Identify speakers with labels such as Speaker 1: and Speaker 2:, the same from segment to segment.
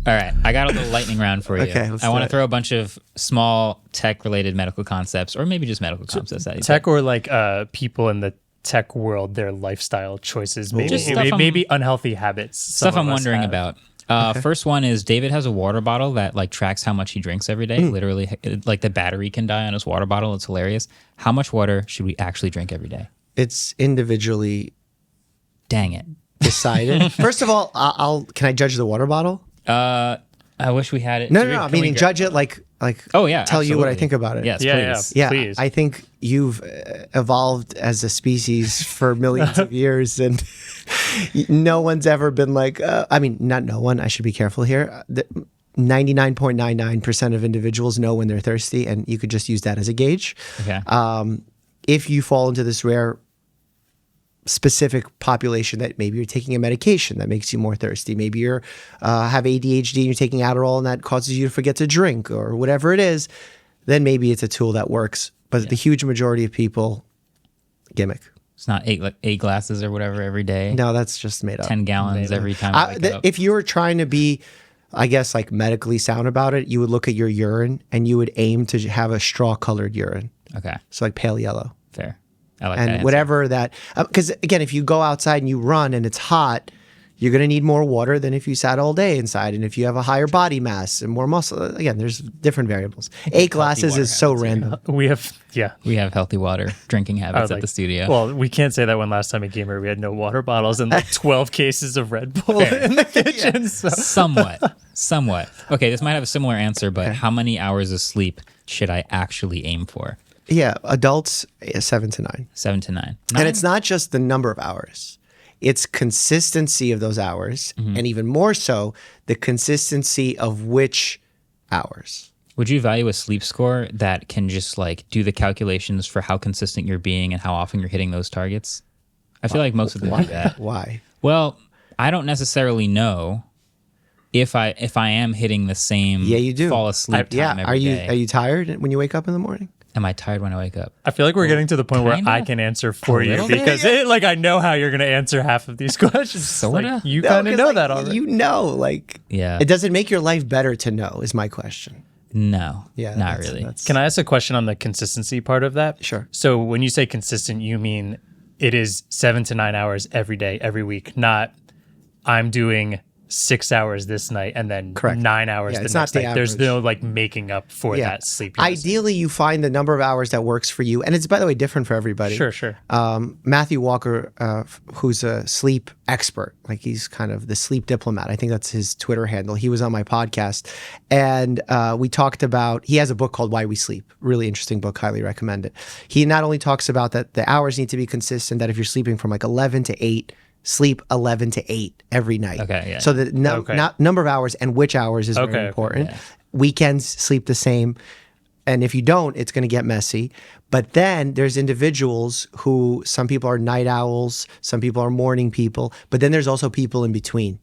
Speaker 1: All right, I got a little lightning round for you.
Speaker 2: Okay,
Speaker 1: I want to throw a bunch of small tech-related medical concepts, or maybe just medical concepts.
Speaker 3: Tech or like people in the tech world, their lifestyle choices, maybe unhealthy habits.
Speaker 1: Stuff I'm wondering about. First one is David has a water bottle that like tracks how much he drinks every day. Literally, like the battery can die on his water bottle. It's hilarious. How much water should we actually drink every day?
Speaker 2: It's individually.
Speaker 1: Dang it.
Speaker 2: Decided. First of all, can I judge the water bottle?
Speaker 1: I wish we had it.
Speaker 2: No. I mean, judge it like. Oh yeah. Tell you what I think about it.
Speaker 1: Yes, please.
Speaker 2: Yeah.
Speaker 3: Please.
Speaker 2: I think you've evolved as a species for millions of years, and no one's ever been like. I mean, not no one. I should be careful here. 99.99% of individuals know when they're thirsty, and you could just use that as a gauge.
Speaker 1: Okay.
Speaker 2: If you fall into this rare specific population that maybe you're taking a medication that makes you more thirsty, maybe you're have ADHD and you're taking Adderall and that causes you to forget to drink or whatever it is, then maybe it's a tool that works. But the huge majority of people, gimmick.
Speaker 1: It's not eight glasses or whatever every day.
Speaker 2: No, that's just made up.
Speaker 1: 10 gallons every time I wake up.
Speaker 2: If you were trying to be, I guess, like medically sound about it, you would look at your urine and you would aim to have a straw-colored urine.
Speaker 1: Okay.
Speaker 2: So like pale yellow.
Speaker 1: Fair. I like that
Speaker 2: and
Speaker 1: answer.
Speaker 2: whatever that, because again, if you go outside and you run and it's hot, you're going to need more water than if you sat all day inside. And if you have a higher body mass and more muscle, again, there's different variables. 8 glasses is so random.
Speaker 3: We have
Speaker 1: healthy water drinking habits at the studio.
Speaker 3: Well, we can't say that when last time we came here, we had no water bottles and like 12 cases of Red Bull in the kitchen. Yeah. So.
Speaker 1: Somewhat. Okay, this might have a similar answer, but how many hours of sleep should I actually aim for?
Speaker 2: Yeah, adults, 7 to 9.
Speaker 1: 7 to 9.
Speaker 2: And it's not just the number of hours. It's consistency of those hours, and even more so, the consistency of which hours.
Speaker 1: Would you value a sleep score that can just like do the calculations for how consistent you're being and how often you're hitting those targets? I feel like most of them do that.
Speaker 2: Why?
Speaker 1: Well, I don't necessarily know if I am hitting the same fall asleep time every day.
Speaker 2: Are you tired when you wake up in the morning?
Speaker 1: Am I tired when I wake up?
Speaker 3: I feel like we're getting to the point where I can answer for you because I know how you're going to answer half of these questions.
Speaker 1: Sorta.
Speaker 3: You kind of know that already.
Speaker 2: You know, it doesn't make your life better to know is my question.
Speaker 1: No, not really.
Speaker 3: Can I ask a question on the consistency part of that?
Speaker 2: Sure.
Speaker 3: So when you say consistent, you mean it is 7 to 9 hours every day, every week, not I'm doing 6 hours this night and then 9 hours the next night. There's no like making up for that sleep.
Speaker 2: Ideally, you find the number of hours that works for you. And it's, by the way, different for everybody.
Speaker 3: Sure.
Speaker 2: Matthew Walker, who's a sleep expert, like he's kind of the sleep diplomat. I think that's his Twitter handle. He was on my podcast. And we talked about, he has a book called Why We Sleep. Really interesting book. Highly recommend it. He not only talks about that the hours need to be consistent, that if you're sleeping from like 11 to 8, sleep 11 to 8 every night.
Speaker 1: Okay, yeah.
Speaker 2: So the number of hours and which hours is very important.
Speaker 1: Yeah.
Speaker 2: Weekends, sleep the same. And if you don't, it's going to get messy. But then there's individuals who, some people are night owls, some people are morning people, but then there's also people in between.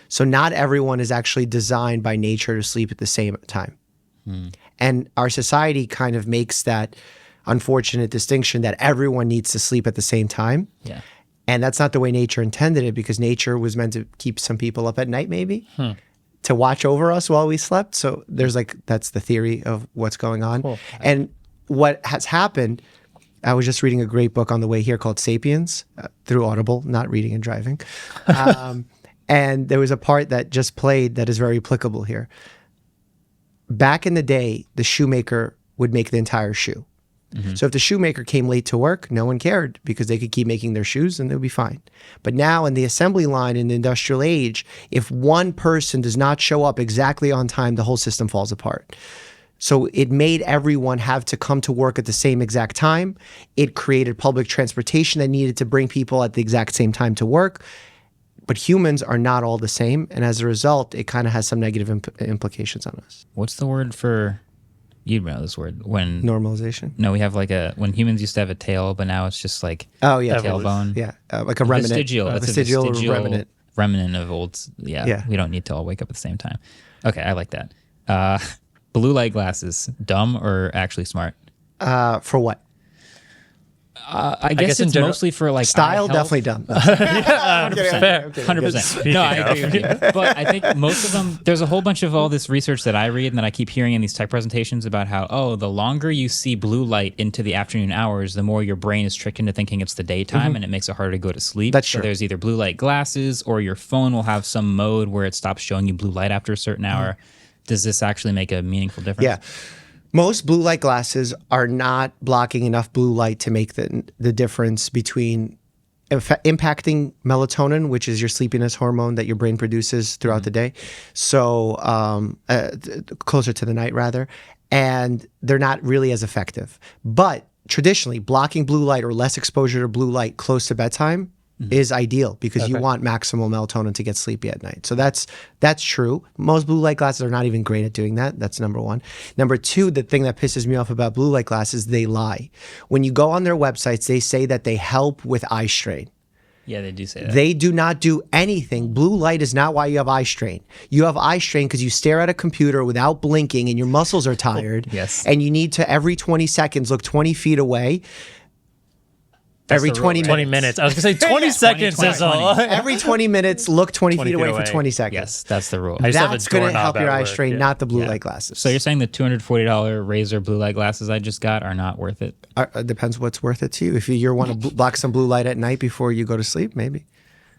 Speaker 2: So not everyone is actually designed by nature to sleep at the same time. And our society kind of makes that unfortunate distinction that everyone needs to sleep at the same time.
Speaker 1: Yeah.
Speaker 2: And that's not the way nature intended it, because nature was meant to keep some people up at night, maybe, to watch over us while we slept. So there's that's the theory of what's going on. Cool. And what has happened, I was just reading a great book on the way here called Sapiens through Audible, not reading and driving. And there was a part that just played that is very applicable here. Back in the day, the shoemaker would make the entire shoe. So if the shoemaker came late to work, no one cared because they could keep making their shoes and they'll be fine. But now in the assembly line in the industrial age, if one person does not show up exactly on time, the whole system falls apart. So it made everyone have to come to work at the same exact time. It created public transportation that needed to bring people at the exact same time to work. But humans are not all the same. And as a result, it kind of has some negative implications on us.
Speaker 1: What's the word for... You'd know this word. When
Speaker 2: normalization?
Speaker 1: No, we have when humans used to have a tail, but now it's just like tailbone.
Speaker 2: Yeah, like a remnant.
Speaker 1: Vestigial.
Speaker 2: That's a vestigial remnant.
Speaker 1: Remnant of old. Yeah, we don't need to all wake up at the same time. Okay, I like that. Blue light glasses, dumb or actually smart?
Speaker 2: For what?
Speaker 1: I guess it's mostly for like
Speaker 2: style. Definitely dumb.
Speaker 1: Yeah, 100%. 100%. No, I agree with you. But I think most of them. There's a whole bunch of all this research that I read and that I keep hearing in these tech presentations about how the longer you see blue light into the afternoon hours, the more your brain is tricked into thinking it's the daytime, and it makes it harder to go to sleep.
Speaker 2: That's true.
Speaker 1: So there's either blue light glasses or your phone will have some mode where it stops showing you blue light after a certain hour. Does this actually make a meaningful difference?
Speaker 2: Yeah. Most blue light glasses are not blocking enough blue light to make the difference between impacting melatonin, which is your sleepiness hormone that your brain produces throughout the day, so closer to the night rather, and they're not really as effective. But traditionally, blocking blue light or less exposure to blue light close to bedtime is ideal because you want maximal melatonin to get sleepy at night. So that's true. Most blue light glasses are not even great at doing that. That's number one. Number two, the thing that pisses me off about blue light glasses, they lie. When you go on their websites, they say that they help with eye strain.
Speaker 1: Yeah, they do say that.
Speaker 2: They do not do anything. Blue light is not why you have eye strain. You have eye strain because you stare at a computer without blinking and your muscles are tired.
Speaker 1: Yes.
Speaker 2: And you need to, every 20 seconds, look 20 feet away. Every 20
Speaker 3: minutes. I was going to say 20 seconds is all.
Speaker 2: Every 20 minutes, look 20 feet away for 20 seconds.
Speaker 1: Yes, that's the rule.
Speaker 2: That's going to help your eye strain, not the blue light glasses.
Speaker 1: So you're saying the $240 Razer blue light glasses I just got are not worth it?
Speaker 2: Depends what's worth it to you. If you want to block some blue light at night before you go to sleep, maybe.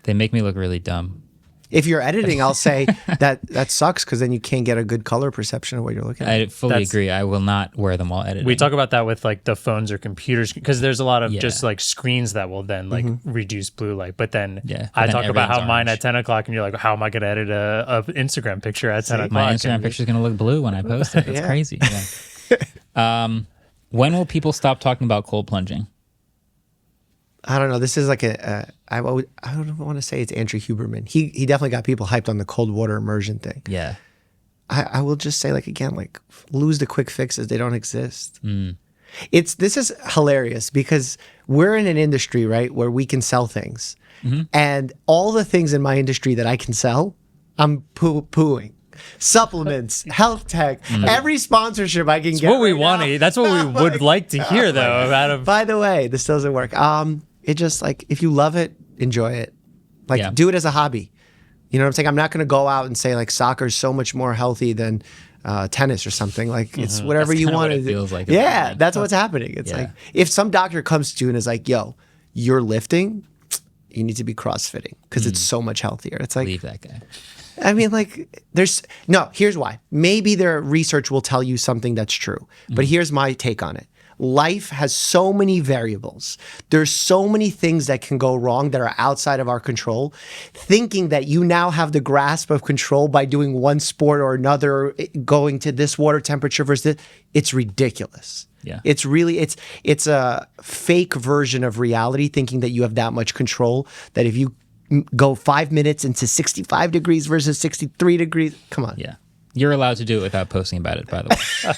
Speaker 1: They make me look really dumb.
Speaker 2: If you're editing, I'll say that sucks because then you can't get a good color perception of what you're looking at.
Speaker 1: I fully agree. I will not wear them while editing.
Speaker 3: We talk about that with like the phones or computers because there's a lot of just like screens that will then like reduce blue light. But then I talk about how mine at 10 o'clock and you're like, how am I going to edit a Instagram picture at 10 o'clock?
Speaker 1: My Instagram picture is going to look blue when I post it. It's crazy. Yeah. When will people stop talking about cold plunging?
Speaker 2: I don't know. This is like I don't want to say it's Andrew Huberman. He definitely got people hyped on the cold water immersion thing.
Speaker 1: Yeah.
Speaker 2: I will just say lose the quick fixes. They don't exist. This is hilarious because we're in an industry, right, where we can sell things. And all the things in my industry that I can sell, I'm poo-pooing. Supplements, health tech, every sponsorship I can get.
Speaker 3: What we want to eat. That's what we would like to hear, though.
Speaker 2: By the way, this doesn't work. It just if you love it, enjoy it. Do it as a hobby. You know what I'm saying? I'm not going to go out and say soccer is so much more healthy than tennis or something. It's whatever
Speaker 1: that's
Speaker 2: you want to do.
Speaker 1: Feels like
Speaker 2: that's what's happening. It's if some doctor comes to you and is like, "Yo, you're lifting, you need to be CrossFitting because it's so much healthier." It's like,
Speaker 1: leave that guy.
Speaker 2: I mean, here's why. Maybe their research will tell you something that's true, but here's my take on it. Life has so many variables. There's so many things that can go wrong that are outside of our control. Thinking that you now have the grasp of control by doing one sport or another, going to this water temperature versus this, it's ridiculous.
Speaker 1: Yeah.
Speaker 2: It's really, it's a fake version of reality, thinking that you have that much control, that if you go 5 minutes into 65 degrees versus 63 degrees, come on.
Speaker 1: Yeah. You're allowed to do it without posting about it, by the way.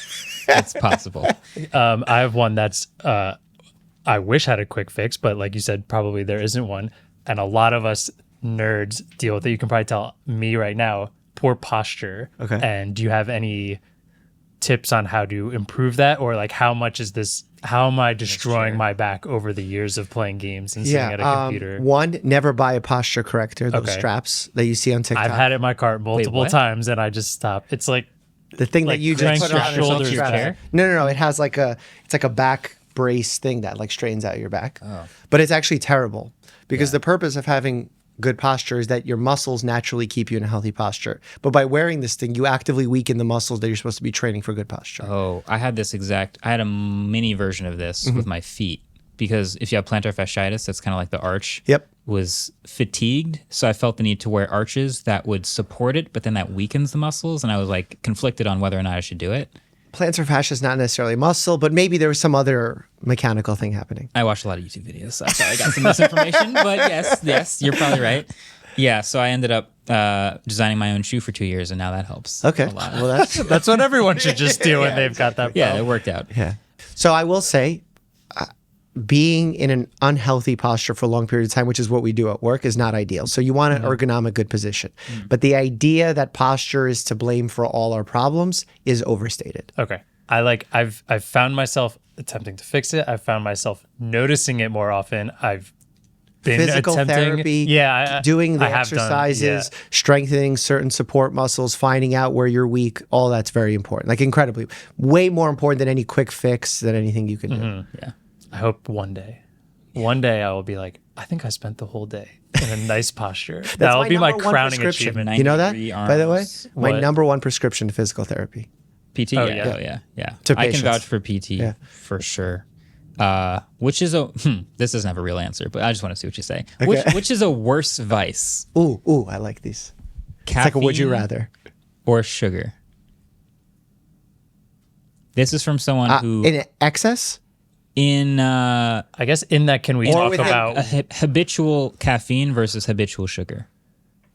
Speaker 1: It's possible.
Speaker 3: I have one that's, I wish had a quick fix, but like you said, probably there isn't one. And a lot of us nerds deal with it. You can probably tell me right now, poor posture.
Speaker 2: Okay.
Speaker 3: And do you have any tips on how to improve that? Or how much is this, how am I destroying my back over the years of playing games and sitting at a computer?
Speaker 2: One, never buy a posture corrector, those straps that you see on TikTok.
Speaker 3: I've had it in my cart multiple times and I just stop. It's
Speaker 2: the thing that you just put on
Speaker 3: shoulders
Speaker 2: your chair. No. It has it's like a back brace thing that straightens out your back. Oh. But it's actually terrible because the purpose of having good posture is that your muscles naturally keep you in a healthy posture. But by wearing this thing, you actively weaken the muscles that you're supposed to be training for good posture.
Speaker 1: Oh, I had a mini version of this with my feet. Because if you have plantar fasciitis, that's kind of like the arch was fatigued. So I felt the need to wear arches that would support it, but then that weakens the muscles. And I was conflicted on whether or not I should do it.
Speaker 2: Plantar fascia is not necessarily muscle, but maybe there was some other mechanical thing happening.
Speaker 1: I watched a lot of YouTube videos, so I thought I got some misinformation. But yes, you're probably right. Yeah, so I ended up designing my own shoe for 2 years, and now that helps
Speaker 2: a lot. Well,
Speaker 3: that's what everyone should just do when they've got that problem.
Speaker 1: Yeah, it worked out.
Speaker 2: Yeah. So I will say, being in an unhealthy posture for a long period of time, which is what we do at work, is not ideal. So you want an ergonomic good position. But the idea that posture is to blame for all our problems is overstated.
Speaker 3: Okay. I've found myself attempting to fix it. I found myself noticing it more often. I've been
Speaker 2: physical therapy, doing the exercises, strengthening certain support muscles, finding out where you're weak. All that's very important. Like incredibly, way more important than any quick fix, than anything you can do.
Speaker 3: Yeah. I hope one day I will be like, I think I spent the whole day in a nice posture. That'll be my crowning achievement.
Speaker 2: You know that, by the way? My number one prescription to physical therapy.
Speaker 1: PT? Yeah. I can vouch for PT for sure. Which is this doesn't have a real answer, but I just want to see what you say. Okay. Which is a worse vice?
Speaker 2: Ooh, I like these. Caffeine, it's like a would you rather.
Speaker 1: Or sugar? This is from someone who...
Speaker 2: In excess?
Speaker 3: I guess in that, can we talk about...
Speaker 1: habitual caffeine versus habitual sugar.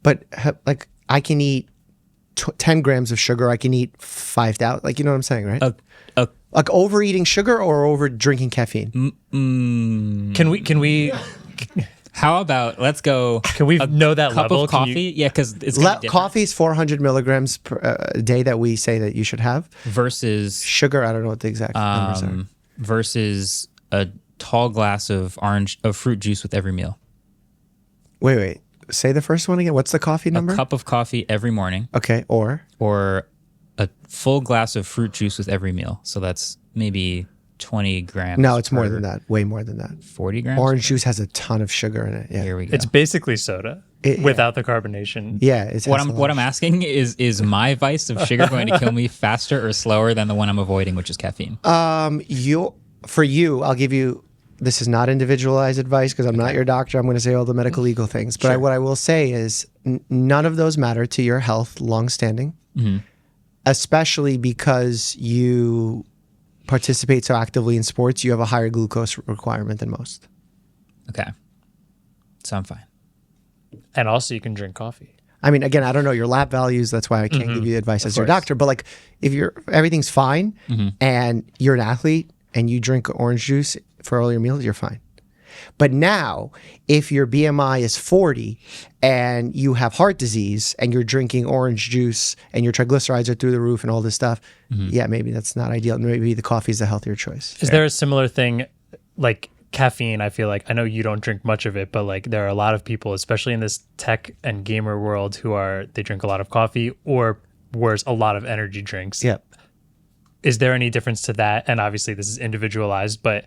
Speaker 2: But like I can eat 10 grams of sugar, I can eat 5,000. Like, you know what I'm saying, right? Like overeating sugar or over drinking caffeine?
Speaker 3: Can we?
Speaker 1: How about let's go?
Speaker 3: Can we know that
Speaker 1: cup
Speaker 3: level?
Speaker 1: Of coffee? Yeah, because it's
Speaker 2: coffee is 400 milligrams a day that we say that you should have.
Speaker 1: Versus
Speaker 2: sugar, I don't know what the exact numbers are.
Speaker 1: Versus a tall glass of fruit juice with every meal.
Speaker 2: Wait. Say the first one again. What's the coffee number?
Speaker 1: A cup of coffee every morning.
Speaker 2: Okay, or
Speaker 1: a full glass of fruit juice with every meal. So that's maybe 20 grams.
Speaker 2: No, it's more than that. Way more than that.
Speaker 1: 40 grams?
Speaker 2: Orange juice has a ton of sugar in it. Yeah.
Speaker 1: Here we go.
Speaker 3: It's basically soda without the carbonation.
Speaker 2: Yeah.
Speaker 1: What I'm asking is my vice of sugar going to kill me faster or slower than the one I'm avoiding, which is caffeine?
Speaker 2: For you, I'll give you... This is not individualized advice because I'm not your doctor. I'm going to say all the medical legal things. But what I will say is none of those matter to your health long-standing, especially because you participate so actively in sports. You have a higher glucose requirement than most. Okay.
Speaker 1: So I'm fine.
Speaker 3: And also you can drink coffee.
Speaker 2: I mean, again, I don't know your lab values. That's why I can't give you advice as your doctor. But like if everything's fine and you're an athlete and you drink orange juice for all your meals, you're fine. But now, if your BMI is 40 and you have heart disease and you're drinking orange juice and your triglycerides are through the roof and all this stuff, maybe that's not ideal. Maybe the coffee is a healthier choice.
Speaker 3: Is there a similar thing like caffeine? I feel like, I know you don't drink much of it, but like there are a lot of people, especially in this tech and gamer world, they drink a lot of coffee or worse, a lot of energy drinks.
Speaker 2: Yeah.
Speaker 3: Is there any difference to that? And obviously this is individualized, but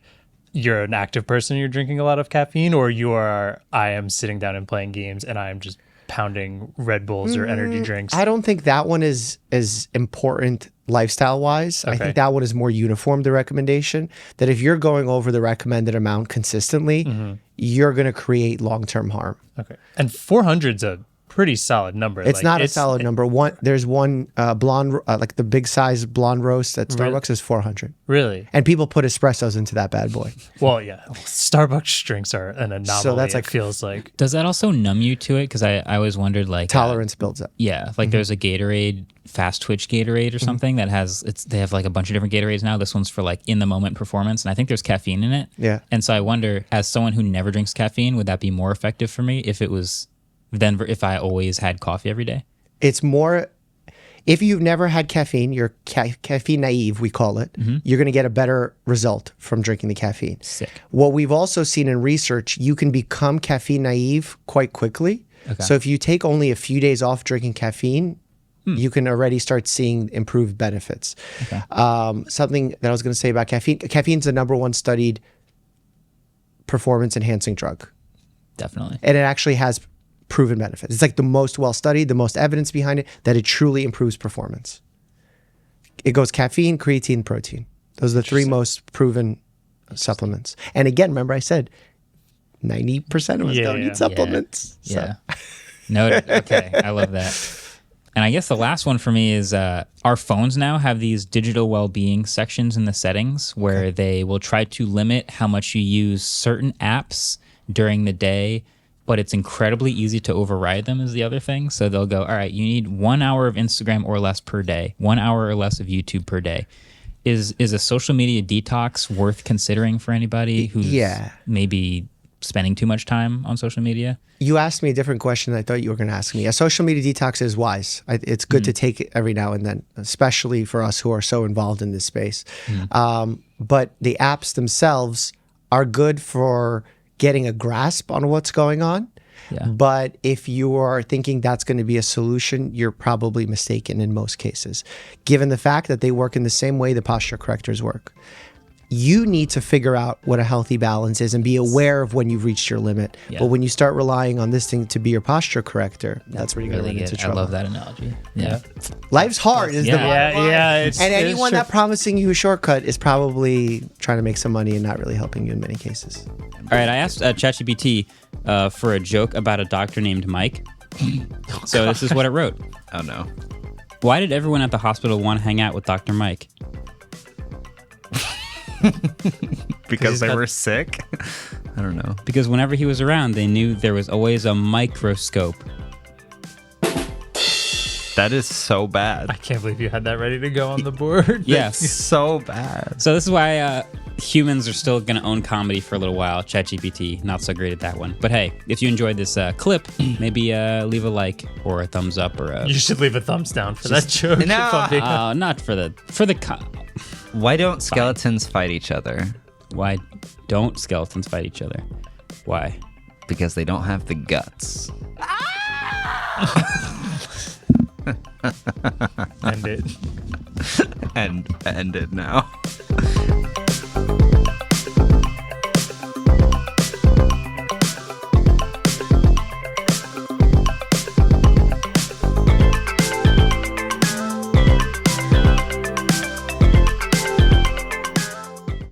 Speaker 3: you're an active person, you're drinking a lot of caffeine, or I am sitting down and playing games and I am just pounding Red Bulls or energy drinks?
Speaker 2: I don't think that one is as important lifestyle wise. I think that one is more uniform, the recommendation, that if you're going over the recommended amount consistently, you're going to create long-term harm.
Speaker 3: Okay. And 400's a pretty solid number.
Speaker 2: It's not a solid number. There's one blonde, like the big size blonde roast at Starbucks is 400.
Speaker 3: Really?
Speaker 2: And people put espressos into that bad boy.
Speaker 3: Well, yeah. Starbucks drinks are an anomaly. So that's like, it feels like.
Speaker 1: Does that also numb you to it? Because I always wondered, like,
Speaker 2: tolerance builds up.
Speaker 1: Yeah, like there's a Gatorade, Fast Twitch Gatorade or something that they have like a bunch of different Gatorades now. This one's for like in the moment performance, and I think there's caffeine in it.
Speaker 2: Yeah.
Speaker 1: And so I wonder, as someone who never drinks caffeine, would that be more effective for me if I always had coffee every day?
Speaker 2: It's more, if you've never had caffeine, you're caffeine naive, we call it, you're going to get a better result from drinking the caffeine.
Speaker 1: Sick.
Speaker 2: What we've also seen in research, you can become caffeine naive quite quickly. Okay. So if you take only a few days off drinking caffeine, you can already start seeing improved benefits. Okay. Something that I was going to say about caffeine, caffeine's the number one studied performance enhancing drug.
Speaker 1: Definitely.
Speaker 2: And it actually has proven benefits. It's like the most well-studied, the most evidence behind it, that it truly improves performance. It goes caffeine, creatine, protein. Those are the three most proven supplements. And again, remember I said 90% of us don't need supplements.
Speaker 1: Yeah. Noted. Okay. I love that. And I guess the last one for me is our phones now have these digital well-being sections in the settings where they will try to limit how much you use certain apps during the day, but it's incredibly easy to override them is the other thing. So they'll go, all right, you need 1 hour of Instagram or less per day, 1 hour or less of YouTube per day. Is a social media detox worth considering for anybody who's maybe spending too much time on social media?
Speaker 2: You asked me a different question than I thought you were going to ask me. A social media detox is wise. It's good to take it every now and then, especially for us who are so involved in this space. But the apps themselves are good for getting a grasp on what's going on.
Speaker 1: Yeah.
Speaker 2: But if you are thinking that's going to be a solution, you're probably mistaken in most cases, given the fact that they work in the same way the posture correctors work. You need to figure out what a healthy balance is and be aware of when you've reached your limit.
Speaker 1: Yeah.
Speaker 2: But when you start relying on this thing to be your posture corrector, that's where you're going to run into trouble.
Speaker 1: I love that analogy. Yeah.
Speaker 2: Life's hard is the bottom line.
Speaker 3: And
Speaker 2: anyone that promising you a shortcut is probably trying to make some money and not really helping you in many cases.
Speaker 1: All right, I asked ChatGPT for a joke about a doctor named Mike. So this is what it wrote.
Speaker 4: Oh, no.
Speaker 1: Why did everyone at the hospital want to hang out with Dr. Mike?
Speaker 4: Because they were sick? I don't know.
Speaker 1: Because whenever he was around, they knew there was always a microscope.
Speaker 4: That is so bad.
Speaker 3: I can't believe you had that ready to go on the board.
Speaker 1: Yes.
Speaker 4: So bad.
Speaker 1: So this is why humans are still going to own comedy for a little while. ChatGPT, not so great at that one. But hey, if you enjoyed this clip, maybe leave a like or a thumbs up or a...
Speaker 3: You should leave a thumbs down for that joke.
Speaker 4: No.
Speaker 1: Not for the...
Speaker 4: Why don't skeletons fight each other?
Speaker 1: Why don't skeletons fight each other? Why?
Speaker 4: Because they don't have the guts.
Speaker 3: End it.
Speaker 4: End it now.